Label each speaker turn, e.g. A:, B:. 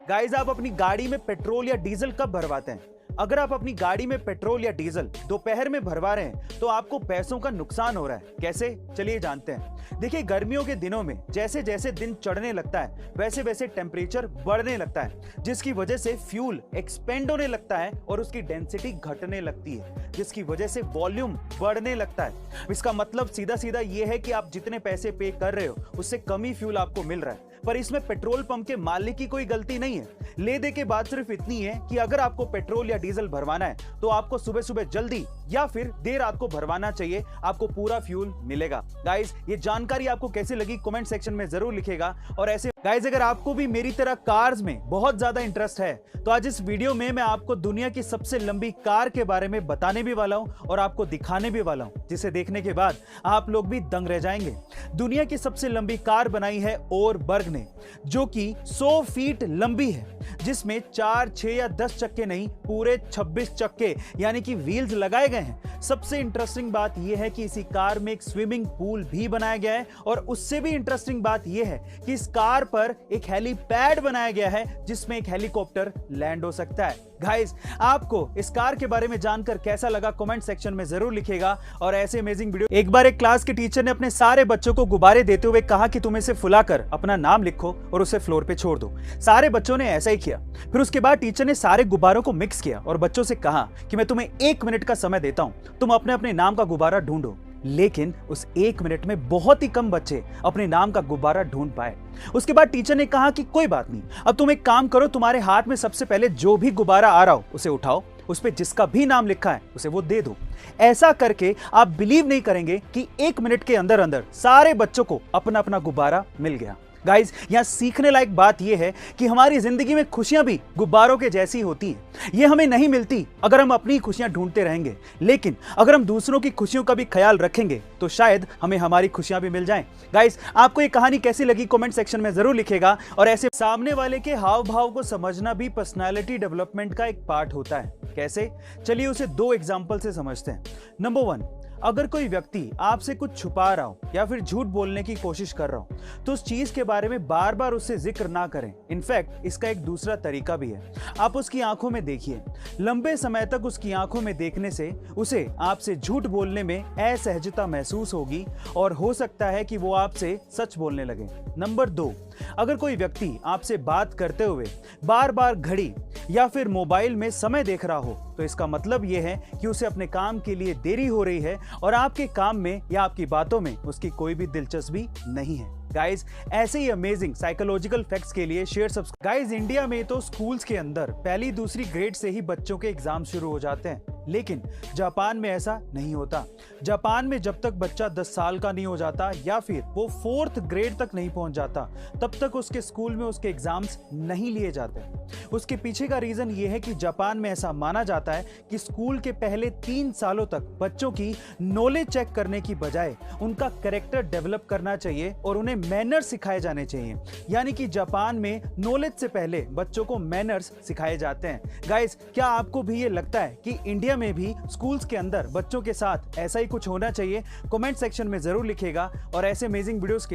A: Guys, आप अपनी गाड़ी में पेट्रोल या डीजल कब भरवाते हैं? अगर आप अपनी गाड़ी में पेट्रोल या डीजल दोपहर में भरवा रहे हैं तो आपको पैसों का नुकसान हो रहा है। कैसे? चलिए जानते हैं। देखिए, गर्मियों के दिनों में जैसे जैसे दिन चढ़ने लगता है वैसे वैसे टेम्परेचर बढ़ने लगता है, जिसकी वजह से फ्यूल एक्सपेंड होने लगता है और उसकी डेंसिटी घटने लगती है, जिसकी वजह से वॉल्यूम बढ़ने लगता है। इसका मतलब सीधा सीधा ये है कि आप जितने पैसे पे कर रहे हो उससे कम ही फ्यूल आपको मिल रहा है। पर इसमें पेट्रोल पंप के मालिक की कोई गलती नहीं है। ले दे के बात सिर्फ इतनी है कि अगर आपको पेट्रोल या डीजल भरवाना है तो आपको सुबह सुबह जल्दी या फिर देर रात को भरवाना चाहिए, आपको पूरा फ्यूल मिलेगा। गाइस, ये जानकारी आपको कैसी लगी कमेंट सेक्शन में जरूर लिखेगा। और ऐसे गाइस, अगर आपको भी मेरी तरह कार्स में बहुत ज्यादा इंटरेस्ट है तो आज इस वीडियो में मैं आपको दुनिया की सबसे लंबी कार के बारे में बताने भी वाला हूं और आपको दिखाने भी वाला हूं, जिसे देखने के बाद आप लोग भी दंग रह जाएंगे। दुनिया की सबसे लंबी कार बनाई है ओरबर्ग ने, जो कि 100 फीट लंबी है, जिसमें 4, 6 या 10 चक्के नहीं, पूरे 26 चक्के यानी कि व्हील्स लगाए गए हैं। सबसे इंटरेस्टिंग बात यह है कि इसी कार में एक स्विमिंग पूल भी बनाया गया है और उससे भी इंटरेस्टिंग बात यह है कि इस कार पर एक हेलीपैड बनाया गया है जिसमें एक हेलीकॉप्टर लैंड हो सकता है। गाइस, आपको इस कार के बारे में जानकर कैसा लगा कमेंट सेक्शन में जरूर लिखेगा। और ऐसे अमेजिंग वीडियो। एक बार एक क्लास के टीचर ने अपने सारे बच्चों को गुब्बारे देते हुए कहा कि तुम इसे फुलाकर अपना नाम लिखो और उसे फ्लोर पे छोड़ दो। सारे बच्चों ने ऐसा ही किया। फिर उसके बाद टीचर ने सारे गुब्बारों को मिक्स किया और बच्चों से कहा कि मैं तुम्हें 1 मिनट का समय देता हूं, तुम अपने अपने नाम का गुब्बारा ढूंढो। लेकिन उस 1 मिनट में बहुत ही कम बच्चे अपने नाम का गुब्बारा ढूंढ पाए। उसके बाद टीचर ने कहा कि कोई बात नहीं, अब तुम एक काम करो, तुम्हारे हाथ में सबसे पहले जो भी गुब्बारा आ रहा हो उसे उठाओ, उस पे जिसका भी नाम लिखा है उसे वो दे दो। ऐसा करके आप बिलीव नहीं करेंगे कि 1 मिनट के अंदर अंदर सारे बच्चों को अपना अपना गुब्बारा मिल गया। गाइस, यहां सीखने लायक बात यह है कि हमारी जिंदगी में खुशियां भी गुब्बारों के जैसी होती हैं। ये हमें नहीं मिलती अगर हम अपनी खुशियां ढूंढते रहेंगे, लेकिन अगर हम दूसरों की खुशियों का भी ख्याल रखेंगे तो शायद हमें हमारी खुशियां भी मिल जाएं। गाइस, आपको ये कहानी कैसी लगी कमेंट सेक्शन में जरूर लिखेगा। और ऐसे सामने वाले के हाव भाव को समझना भी पर्सनालिटी डेवलपमेंट का एक पार्ट होता है। कैसे? चलिए उसे 2 एग्जाम्पल से समझते हैं। नंबर 1, अगर कोई व्यक्ति आपसे कुछ छुपा रहा हो या फिर झूठ बोलने की कोशिश कर रहा हो तो उस चीज के बारे में बार बार उससे जिक्र ना करें। इनफैक्ट इसका एक दूसरा तरीका भी है। आप उसकी आंखों में देखिए। लंबे समय तक उसकी आंखों में देखने से उसे आपसे झूठ बोलने में असहजता महसूस होगी और हो सकता है कि वो आपसे सच बोलने लगे। नंबर 2, अगर कोई व्यक्ति आपसे बात करते हुए बार बार घड़ी या फिर मोबाइल में समय देख रहा हो तो इसका मतलब यह है कि उसे अपने काम के लिए देरी हो रही है और आपके काम में या आपकी बातों में उसकी कोई भी दिलचस्पी नहीं है। गाइस, ऐसे ही अमेजिंग साइकोलॉजिकल फैक्ट्स के लिए शेयर सब्सक्राइब। गाइस, इंडिया में तो स्कूल्स के अंदर पहली दूसरी ग्रेड से ही बच्चों के एग्जाम शुरू हो जाते हैं, लेकिन जापान में ऐसा नहीं होता। जापान में जब तक बच्चा 10 साल का नहीं हो जाता या फिर वो 4th ग्रेड तक नहीं पहुंच जाता तब तक उसके स्कूल में उसके एग्जाम्स नहीं लिए जाते। उसके पीछे का रीजन ये है कि जापान में ऐसा माना जाता है कि स्कूल के पहले 3 सालों तक बच्चों की नॉलेज चेक करने की बजाय उनका कैरेक्टर डेवलप करना चाहिए और उन्हें मैनर्स सिखाए जाने चाहिए। यानी कि जापान में नॉलेज से पहले बच्चों को मैनर्स सिखाए जाते हैं। गाइस, क्या आपको भी ये लगता है कि इंडिया में भी स्कूल्स के अंदर बच्चों के साथ ऐसा ही कुछ होना चाहिए? कमेंट सेक्शन में जरूर लिखेगा। और ऐसे अमेजिंग वीडियोस के